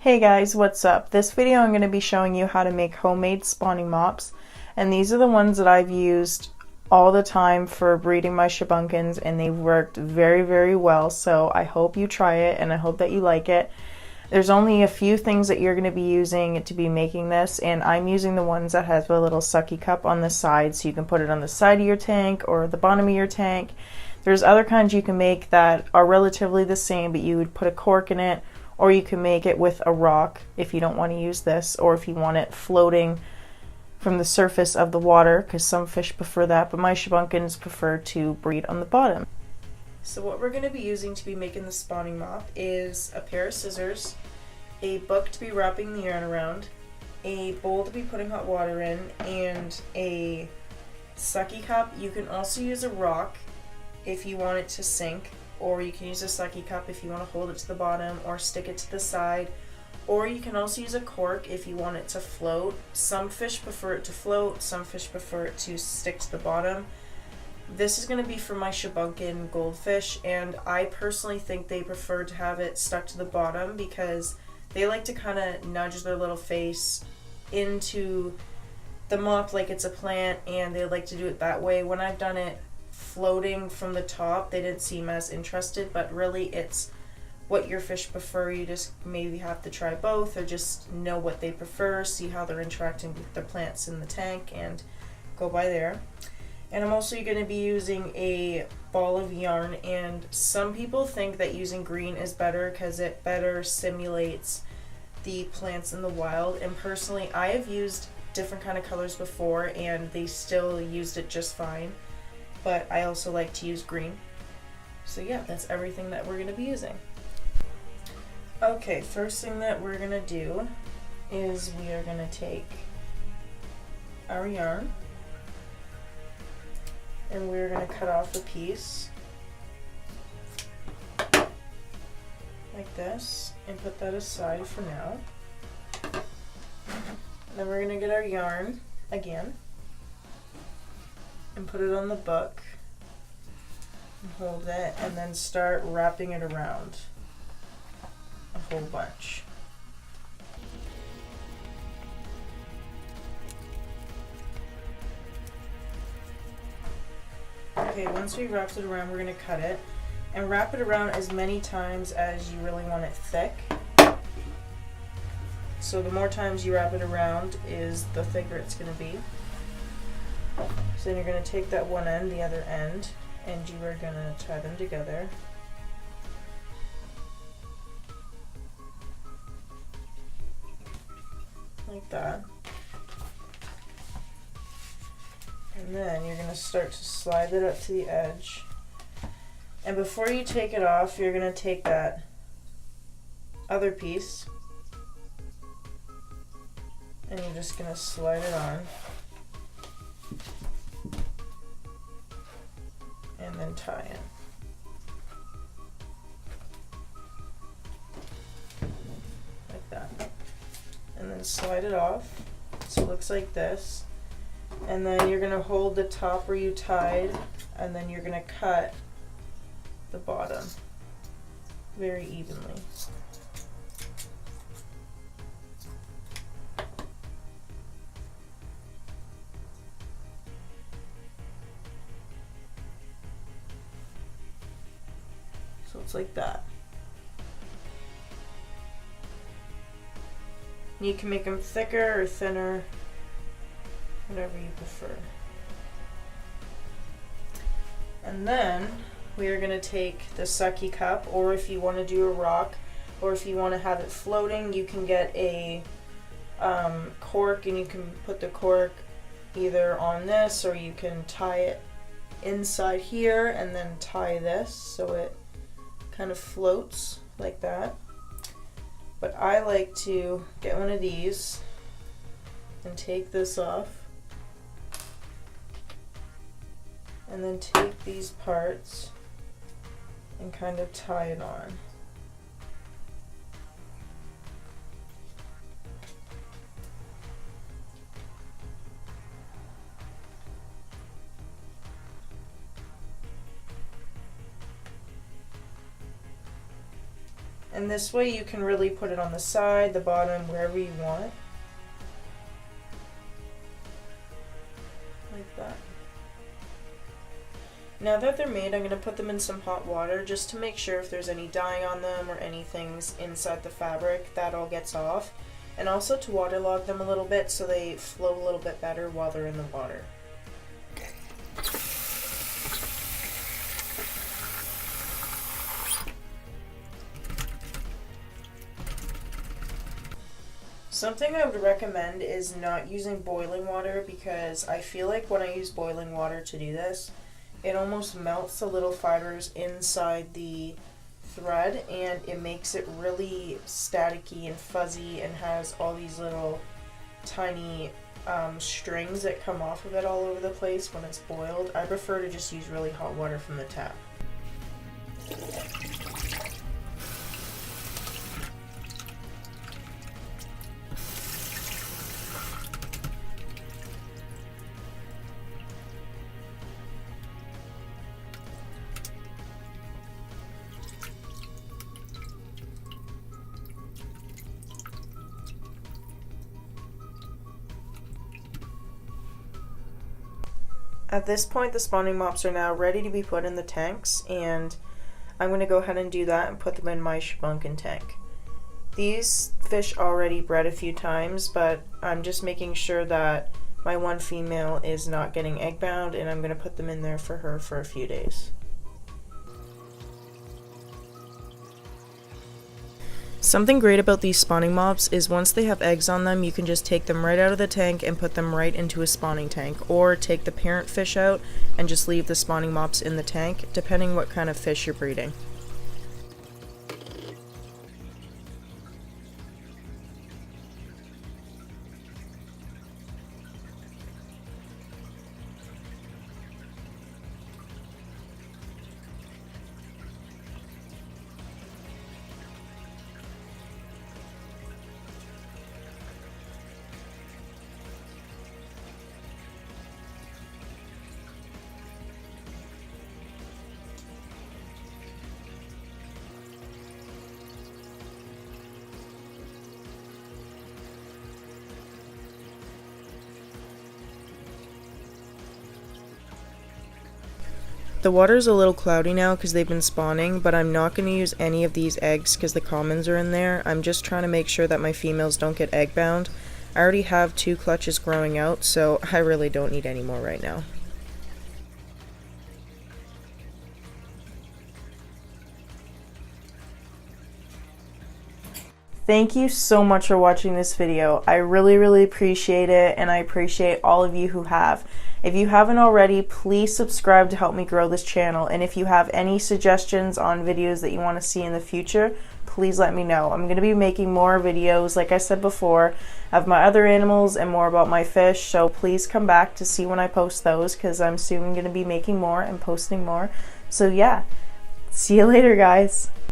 Hey guys, what's up? This video I'm going to be showing you how to make homemade spawning mops, and these are the ones that I've used all the time for breeding my shabunkins, and they've worked very well, so I hope you try it and I hope that you like it. There's only a few things that you're going to be using to be making this, and I'm using the ones that have a little sucky cup on the side, so you can put it on the side of your tank or the bottom of your tank. There's other kinds you can make that are relatively the same, but you would put a cork in it, or you can make it with a rock if you don't want to use this, or if you want it floating from the surface of the water, because some fish prefer that, but my shabunkins prefer to breed on the bottom. So what we're going to be using to be making the spawning mop is a pair of scissors, a book to be wrapping the yarn around, a bowl to be putting hot water in, and a sucky cup. You can also use a rock if you want it to sink, or you can use a sucky cup if you want to hold it to the bottom or stick it to the side, or you can also use a cork if you want it to float. Some fish prefer it to float, some fish prefer it to stick to the bottom. This is going to be for my shabunkin goldfish, and I personally think they prefer to have it stuck to the bottom because they like to kind of nudge their little face into the mop like it's a plant, and they like to do it that way. When I've done it floating from the top, they didn't seem as interested, but really it's what your fish prefer. You just maybe have to try both, or just know what they prefer, see how they're interacting with the plants in the tank, and go by there. And I'm also going to be using a ball of yarn, and some people think that using green is better because it better simulates the plants in the wild, and personally I have used different kind of colors before and they still used it just fine, but I also like to use green. So yeah, that's everything that we're going to be using. Okay, first thing that we're going to do is we are going to take our yarn and we're going to cut off a piece like this and put that aside for now. Then we're going to get our yarn again and put it on the book and hold it, and then start wrapping it around a whole bunch. Okay, once we wrapped it around, we're going to cut it and wrap it around as many times as you really want it thick. So the more times you wrap it around is the thicker it's going to be. So then you're going to take that one end, the other end, and you are going to tie them together. Like that. And then you're going to start to slide it up to the edge. And before you take it off, you're going to take that other piece and you're just going to slide it on. And then tie it. Like that. And then slide it off. So it looks like this. And then you're going to hold the top where you tied, and then you're going to cut the bottom very evenly. So it's like that. You can make them thicker or thinner, whatever you prefer. And then we are going to take the sucky cup, or if you want to do a rock, or if you want to have it floating, you can get a cork, and you can put the cork either on this, or you can tie it inside here and then tie this so it kind of floats like that. But I like to get one of these and take this off, and then take these parts and kind of tie it on. And this way you can really put it on the side, the bottom, wherever you want. Like that. Now that they're made, I'm going to put them in some hot water just to make sure if there's any dye on them or anything's inside the fabric, that all gets off. And also to waterlog them a little bit so they flow a little bit better while they're in the water. Something I would recommend is not using boiling water, because I feel like when I use boiling water to do this, it almost melts the little fibers inside the thread and it makes it really staticky and fuzzy and has all these little tiny strings that come off of it all over the place when it's boiled. I prefer to just use really hot water from the tap. At this point, the spawning mops are now ready to be put in the tanks, and I'm going to go ahead and do that and put them in my shibunkin tank. These fish already bred a few times, but I'm just making sure that my one female is not getting egg bound, and I'm going to put them in there for her for a few days. Something great about these spawning mops is once they have eggs on them, you can just take them right out of the tank and put them right into a spawning tank, or take the parent fish out and just leave the spawning mops in the tank, depending what kind of fish you're breeding. The water's a little cloudy now because they've been spawning, but I'm not going to use any of these eggs because the commons are in there. I'm just trying to make sure that my females don't get egg bound. I already have 2 clutches growing out, so I really don't need any more right now. Thank you so much for watching this video. I really appreciate it, and I appreciate all of you who have. If you haven't already, please subscribe to help me grow this channel, and if you have any suggestions on videos that you want to see in the future, please let me know. I'm going to be making more videos, like I said before, of my other animals and more about my fish, so please come back to see when I post those, because I'm soon going to be making more and posting more. So yeah, see you later, guys.